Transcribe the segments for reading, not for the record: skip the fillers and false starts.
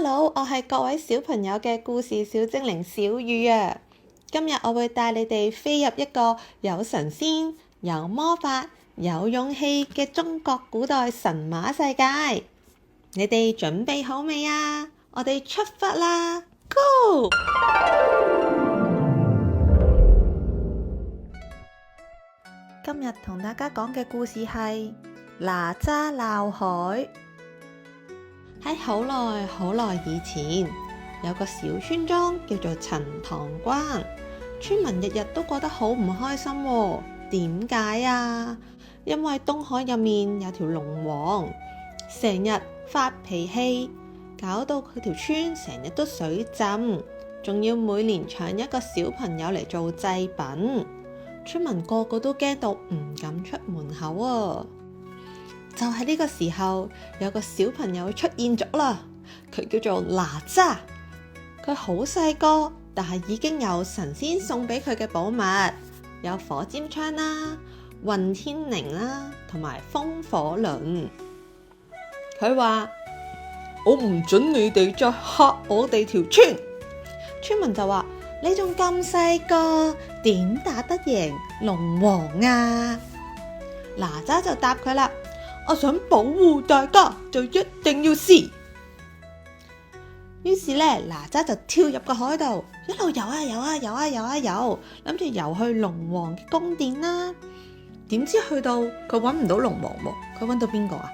Hello，我係各位小朋友嘅故事小精靈小雨啊！今日我會帶你哋飛入一個有神仙、有魔法、有勇氣嘅中國古代神話世界。你哋準備好未啊？我哋出發啦 ！Go！ 今日同大家講嘅故事係哪吒鬧海。喺好耐好耐以前，有個小村莊叫做陳塘關，村民日日都過得好唔開心喎。點解啊？因為東海入面有條龍王，成日發脾氣，搞到佢條村成日都水浸，仲要每年搶一個小朋友嚟做祭品，村民個個都驚到唔敢出門口啊！就喺呢個時候，有個小朋友出現咗啦，佢叫做哪吒。佢好細個，但係已經有神仙送俾佢嘅寶物，有火尖槍啦、混天翎啦，同埋風火輪。佢話：我唔准你哋再嚇我哋條村。村民就話：你仲咁細個，點打得贏龍王啊？哪吒就答佢啦：我想保護大家，就一定要試。於是咧，哪吒就跳入個海度，一路游啊游啊游啊游啊游，諗住游去龍王嘅宮殿啦。點知去到佢搵唔到龍王喎，佢搵到邊個啊？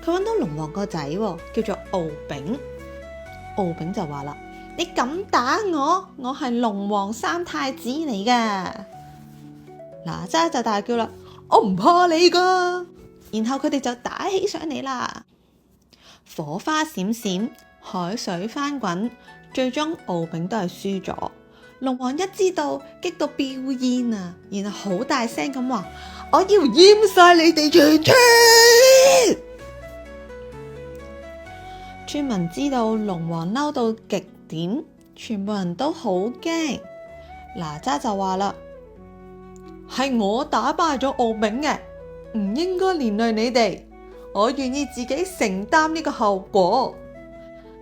佢搵到龍王個仔喎，叫做敖丙。敖丙就話啦：你敢打我？我係龍王三太子嚟噶。哪吒就大叫啦：我唔怕你噶！然後佢哋就打起上嚟啦，火花閃閃，海水翻滾，最終敖丙都係輸咗。龍王一知道，激到飆煙啊，然後好大聲咁話：我要淹晒你哋全村！村民知道龍王嬲到極點，全部人都好驚。哪吒就話啦：係我打敗咗敖丙嘅，唔應該連累你哋，我願意自己承擔呢個後果。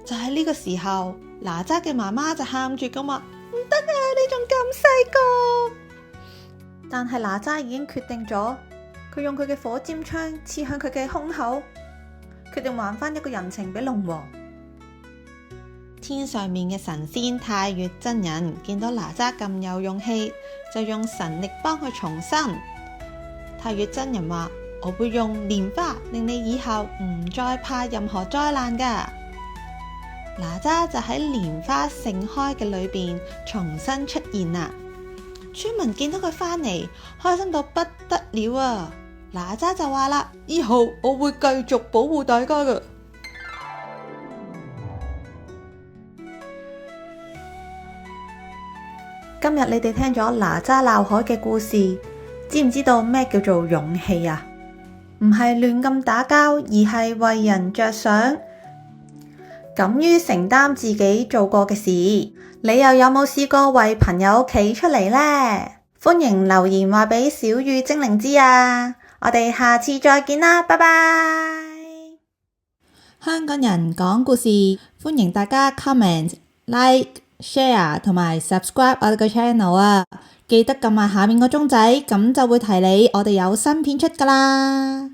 就喺呢個時候，哪吒嘅媽媽就喊住咁話：唔得啊，你仲咁細個。但係哪吒已經決定咗，佢用佢嘅火尖槍刺向佢嘅胸口，決定還翻一個人情俾龍王。天上面嘅神仙太乙真人見到哪吒咁有勇氣，就用神力幫佢重生。太乙真人話：我會用蓮花令你以後唔再怕任何災難噶。哪吒就喺蓮花盛開嘅裏邊重新出現啦。村民見到佢返嚟，開心到不得了啊！哪吒就話啦：以後我會繼續保護大家噶。今日你哋聽咗哪吒鬧海嘅故事，知唔知道咩叫做勇氣啊？唔係亂咁打交，而係為人着想，敢於承擔自己做過嘅事。你又有冇試過為朋友企出嚟呢？歡迎留言話俾小雨精靈知啊！我哋下次再見啦，拜拜！香港人講故事，歡迎大家 comment、like、share 同埋 subscribe 我哋個 channel 啊！記得撳埋下面個鐘仔，咁就會提你我哋有新片出㗎喇。